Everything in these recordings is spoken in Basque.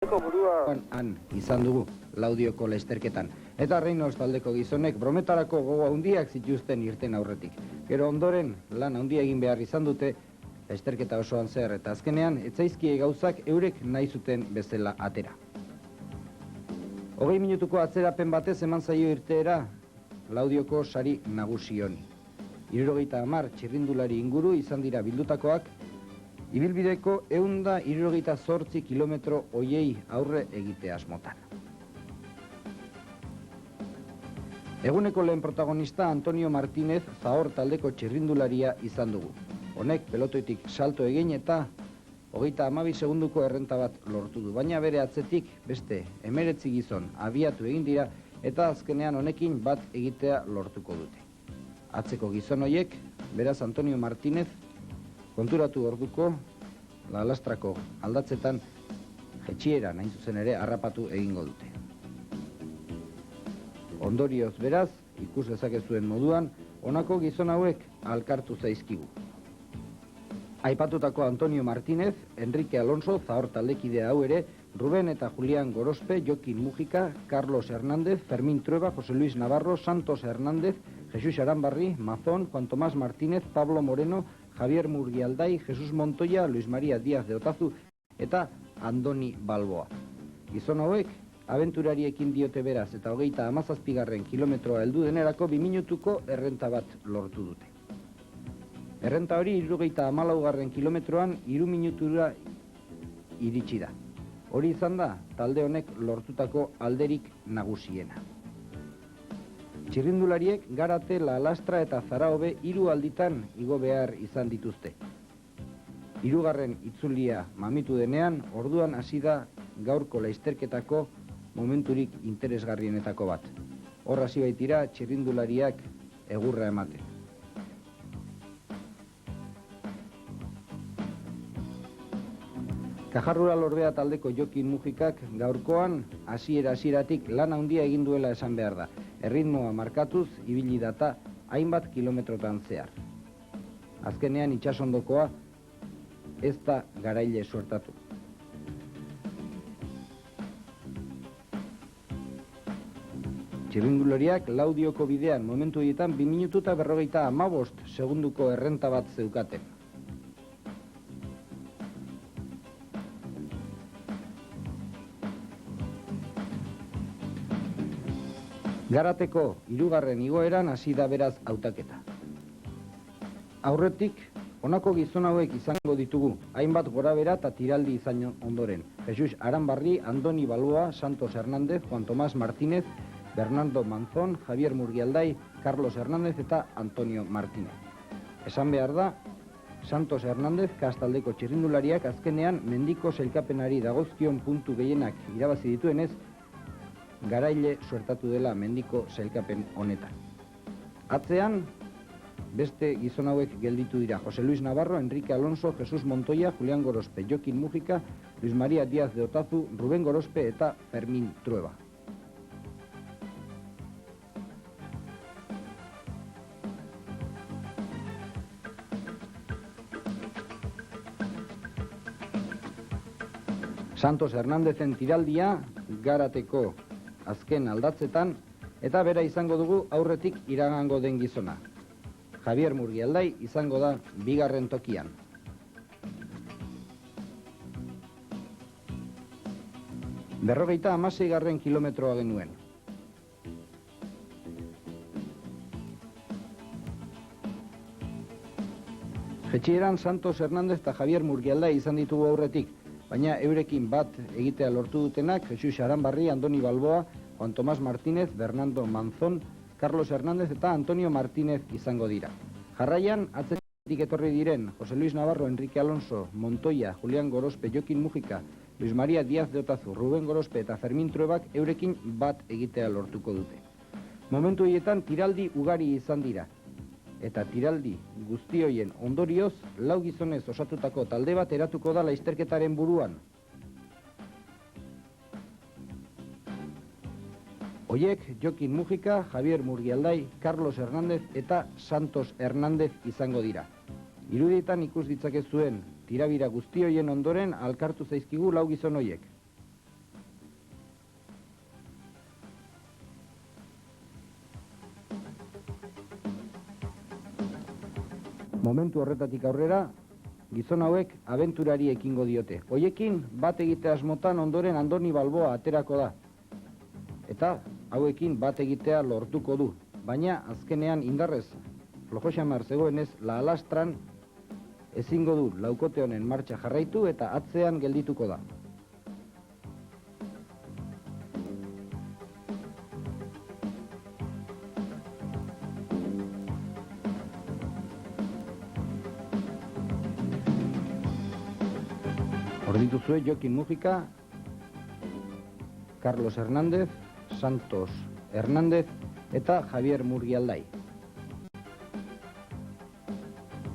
Han izan dugu, Laudioko lasterketan. Eta Reynolds taldeko gizonek brometarako gogo handiak zituzten irten aurretik. Gero ondoren, lan handia egin behar izan dute, lasterketa osoan zer eta azkenean, etzaizkie gauzak eurek nahi zuten bezala atera. 20 minutuko atzerapen batez eman zaio irteera Laudioko sari nagusi honi. 70 txirrindulari inguru izan dira bildutakoak, ibilbideko 168 kilometro hoiei aurre egite asmotan. Eguneko lehen protagonista Antonio Martínez Zahor taldeko txirrindularia izan dugu. Honek pelotoitik salto egin eta 32 segunduko errenta bat lortu du, baina bere atzetik beste 19 gizon abiatu egin dira eta azkenean honekin bat egitea lortuko dute. Atzeko gizon hoiek, beraz Antonio Martínez, konturatu orduko, Lalastrako aldatzetan jetxiera nahin zuzen ere harrapatu egingo dute. Ondorioz beraz, ikus dezakezuen moduan, honako gizon hauek alkartu zaizkigu. Aipatutako Antonio Martínez, Enrique Alonso, Zahor taldekide hau ere, Ruben eta Julián Gorospe, Jokin Mujika, Carlos Hernández, Fermín Trueba, José Luis Navarro, Santos Hernández, Jesús Arambarri, Mazón, Juan Tomás Martínez, Pablo Moreno, Javier Murgialdai, Jesús Montoya, Luis María Díaz de Otazu eta Andoni Balboa. Gizon hauek, abenturariekin diote beraz eta 37. kilometroa heldu denerako 2 minutuko errenta bat lortu dute. Errenta hori 74. kilometroan 3 minutura iritsi da. Hori izan da, talde honek lortutako alderik nagusiena. Txirrindulariek Garate, Lalastra eta Zaraobe 3 alditan igo behar izan dituzte. 3. itzulia mamitu denean, orduan hasi da gaurko lasterketako momenturik interesgarrienetako bat. Hor hasi baitira txirrindulariak egurra ematen. Kajarrura Lorbea taldeko Jokin Mujikak gaurkoan hasieratik lan handia egin duela esan behar da. Erritmoa markatuz, ibili data hainbat kilometrotan zehar. Azkenean itsasondokoa ez da garaile suertatu. Txirrindulariak Laudioko bidean momentu horietan 2 minutu eta 55 segunduko errenta bat zeukaten. Garateko 3. igoeran hasi da beraz hautaketa. Aurretik, honako gizon hauek izango ditugu, hainbat gorabera eta tiraldi izan ondoren. Jesús Arambarri, Andoni Balboa, Santos Hernández, Juan Tomás Martínez, Bernardo Manzón, Javier Murgialdai, Carlos Hernández eta Antonio Martínez. Esan behar da, Santos Hernández kastaldeko txirrindulariak azkenean mendiko sailkapenari dagozkion puntu gehienak irabazi dituenez, garaile suertatu dela mendiko sailkapen honetan. Atzean, beste gizon hauek gelditu dira. José Luis Navarro, Enrique Alonso, Jesús Montoya, Julián Gorospe, Jokin Mujika, Luis María Díaz de Otazu, Rubén Gorospe eta Fermín Trueba. Santos Hernándezen tiraldia, Garateko azken aldatzetan, eta bera izango dugu aurretik iragango den gizona. Javier Murgialdai izango da 2. tokian. Berrogeita 16. kilometroa genuen. Jetxieran Santos Hernández eta Javier Murgialdai izan ditugu aurretik, baina eurekin bat egitea lortu dutenak Jesús Arambarri, Andoni Balboa, Juan Tomás Martínez, Bernardo Manzón, Carlos Hernández eta Antonio Martínez izango dira. Jarraian, atzetik etorri diren José Luis Navarro, Enrique Alonso, Montoya, Julián Gorospe, Jokin Mujika, Luis María Díaz de Otazu, Rubén Gorospe eta Fermín Truebak eurekin bat egitea lortuko dute. Momentu horietan tiraldi ugari izan dira. Eta tiraldi guzti horien ondorioz, 4 gizonez osatutako talde bat eratuko da lasterketaren buruan. Hoiek Jokin Mujika, Javier Murgialdai, Carlos Hernández eta Santos Hernández izango dira. Irudietan ikus ditzakezuen tirabira guzti hoien ondoren alkartu zaizkigu 4 gizon hoiek. Momentu horretatik aurrera, gizon hauek abenturari ekingo diote. Hoiekin bat egite asmotan ondoren Andoni Balboa aterako da. Eta hauekin bat egitea lortuko du. Baina azkenean indarrez flojo xamar zegoenez La Alastran ezingo du laukote honen martxa jarraitu eta atzean geldituko da. Hor dituzue Jokin Mujika, Carlos Hernández, Santos Hernández eta Javier Murgialdai.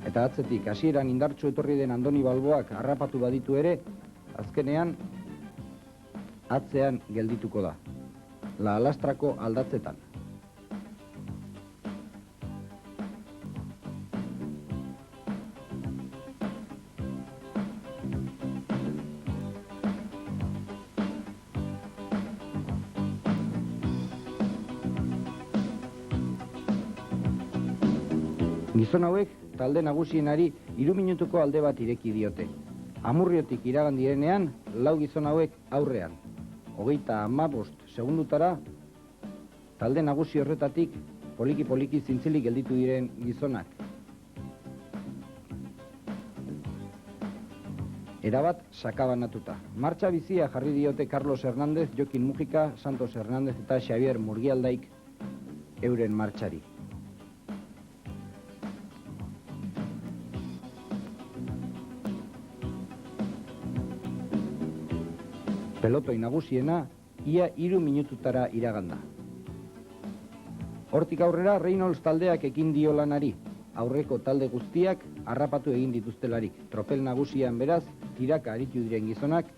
Eta atzetik hasieran indartsu etorri den Andoni Balboak harrapatu baditu ere, azkenean atzean geldituko da. La Alastrako aldatzetan. Gizon hauek talde nagusienari 3 minutuko alde bat ireki diote. Amurriotik iragan direnean, 4 gizon hauek aurrean. 35 segundutara, talde nagusi horretatik poliki-poliki zintzilik gelditu diren gizonak. Erabat sakabanatuta. Martxa bizia jarri diote Carlos Hernández, Jokin Mujika, Santos Hernández eta Xavier Murgialdaik euren martxari. Pelotoi nagusiena, ia 3 minututara iraganda. Hortik aurrera, Reynolds taldeak ekin dio lanari. Aurreko talde guztiak harrapatu egin dituztelarik. Tropel nagusian beraz, tiraka aritu diren gizonak,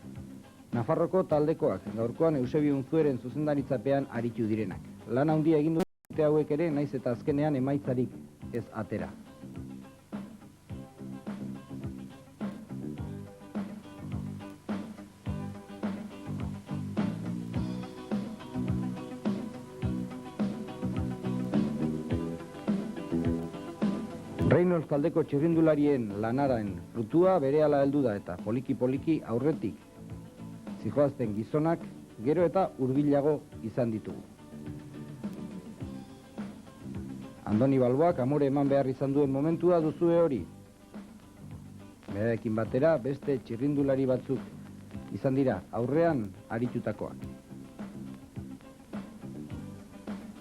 Nafarroko taldekoak, gaurkoan Eusebio Unzueren zuzendaritzapean aritu direnak. Lan handia egin dute hauek ere, naiz eta azkenean emaitzarik ez atera. Reynolds taldeko txirrindularien lanaren frutua berehala heldu da eta poliki-poliki aurretik zihoazten gizonak gero eta hurbilago izan ditugu. Andoni Balboak amore eman behar izan duen momentua duzue hori. Berarekin batera beste txirrindulari batzuk izan dira aurrean aritutakoak.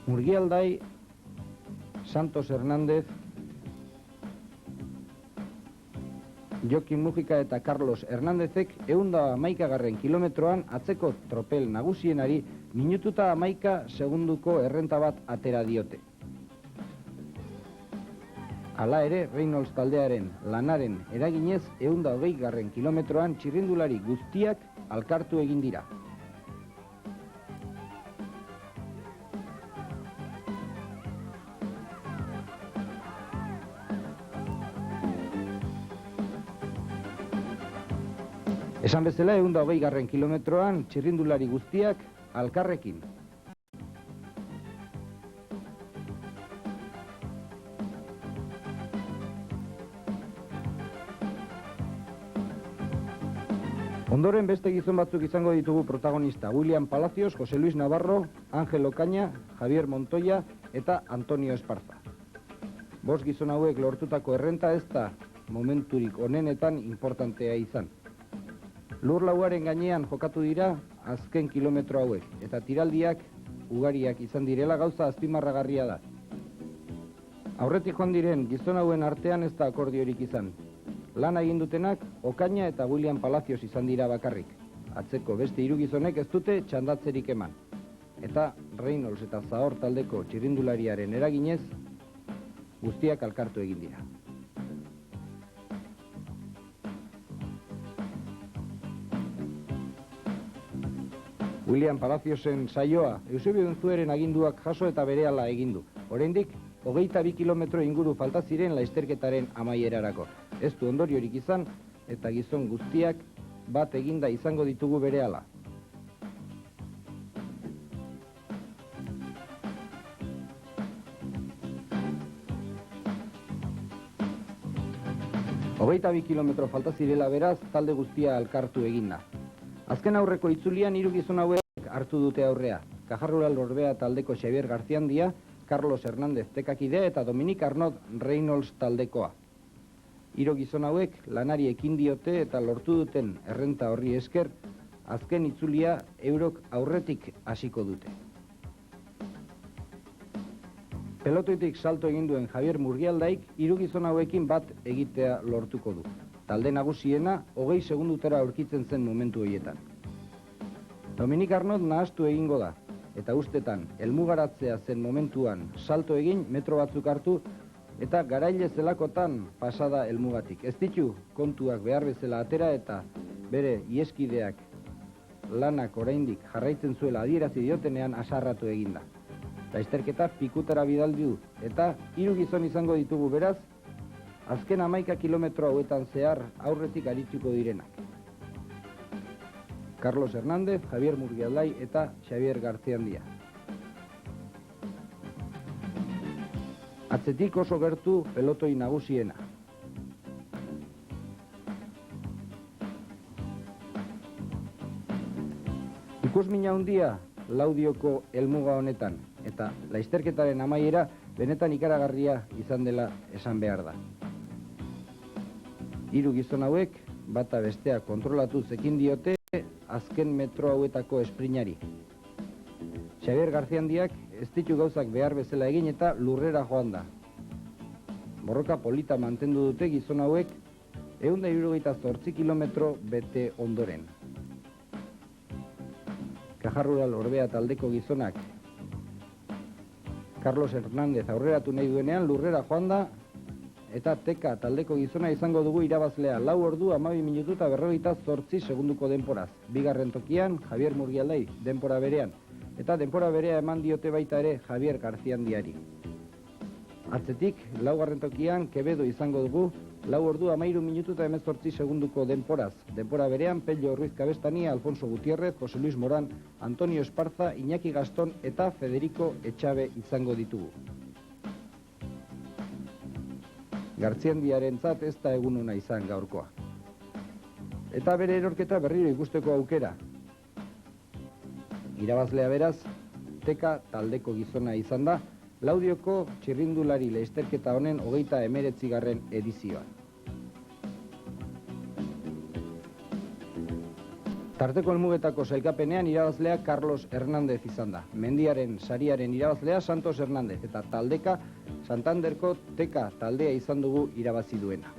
Murgialdai, Santos Hernández, Jokin Mujika eta Carlos Hernándezek 111 kilometroan atzeko tropel nagusienari minututa 11 segunduko errenta bat atera diote. Hala ere, Reynolds taldearen lanaren eraginez 120 kilometroan txirrindulari guztiak alkartu egin dira. Esan bezala, 120 kilometroan txirrindulari guztiak alkarrekin. Ondoren beste gizon batzuk izango ditugu protagonista. William Palacios, José Luis Navarro, Ángel Ocaña, Javier Montoya eta Antonio Esparza. 5 gizon hauek lortutako errenta ez da momenturik onenetan importantea izan. Lur lauaren gainean jokatu dira azken kilometro hauek, eta tiraldiak ugariak izan direla gauza azpimarragarria da. Aurretik joan diren gizon hauen artean ez da akordiorik izan. Lan egin dutenak Ocaña eta William Palacios izan dira bakarrik. Atzeko beste 3 gizonek ez dute txandatzerik eman. Eta Reynolds eta Zahor taldeko txirrindulariaren eraginez guztiak alkartu egin dira. William Palaciosen saioa Eusebio Unzueren aginduak jaso eta berehala egin du. Oraindik 22 kilometro inguru falta ziren lasterketaren amaierarako. Ez du ondoriorik izan eta gizon guztiak bat eginda izango ditugu berehala. 22 kilometro falta zirela beraz, talde guztia elkartu eginda. Azken aurreko itzulian 3 gizon hauek hartu dute aurrea. Cajarrural Orbea taldeko Xavier Garziandia, Carlos Hernández tekakidea eta Dominik Arnaud Reynolds taldekoa. 3 gizon hauek lanari ekin diote eta lortu duten errenta horri esker, azken itzulia eurok aurretik hasiko dute. Pelotoitik salto egin duen Javier Murgialdaik 3 gizon hauekin bat egitea lortuko du. Talde nagusiena 20 segundutara aurkitzen zen momentu horietan. Dominik Arnaud nahastu egingo da, eta ustetan helmugaratzea zen momentuan salto egin metro batzuk hartu eta garaile zelakotan pasada helmugatik. Ez ditu kontuak behar bezala atera eta bere ieskideak lanak oraindik jarraitzen zuela adierazi diotenean asarratu eginda. Lasterketa pikutara bidaldi du eta 3 gizon izango ditugu beraz, azken 11 kilometro hauetan zehar aurretik arituko direnak. Carlos Hernández, Javier Murgialdai eta Xavier Garziandia. Atzetik oso gertu pelotoi nagusiena. Ikusmina handia Laudioko helmuga honetan, eta lasterketaren amaiera benetan ikaragarria izan dela esan behar da. 3 gizon hauek bata bestea kontrolatuz ekin diote azken metro hauetako esprinari. Xavier Garziandiak ez ditu gauzak behar bezala egin eta lurrera joan da. Borroka polita mantendu dute gizon hauek 178 kilometro bete ondoren. Cajarrural Orbea taldeko gizonak Carlos Hernández aurreratu nahi duenean lurrera joan da eta Teka taldeko gizona izango dugu irabazlea 4 ordu 12 minutu eta 58 segunduko denporaz. Bigarren tokian Javier Murgialdai denpora berean eta denpora berea eman diote baita ere Javier Garziandiari. Atzetik, 4. tokian Quevedo izango dugu 4 ordu 13 minutu eta 18 segunduko denporaz. Denpora berean Pello Ruiz Cabestania, Alfonso Gutiérrez, José Luis Morán, Antonio Esparza, Iñaki Gastón eta Federico Etxabe izango ditugu. Garziandiarentzat ez da egun ona izan gaurkoa. Eta bere erorketa berriro ikusteko aukera. Irabazlea beraz, Teka taldeko gizona izan da, Laudioko txirrindulari lasterketa honen 39. edizioan. Tarteko helmugetako sailkapenean irabazlea Carlos Hernández izan da. Mendiaren sariaren irabazlea Santos Hernández eta taldeka Santanderko Teka taldea izan dugu irabazi duena.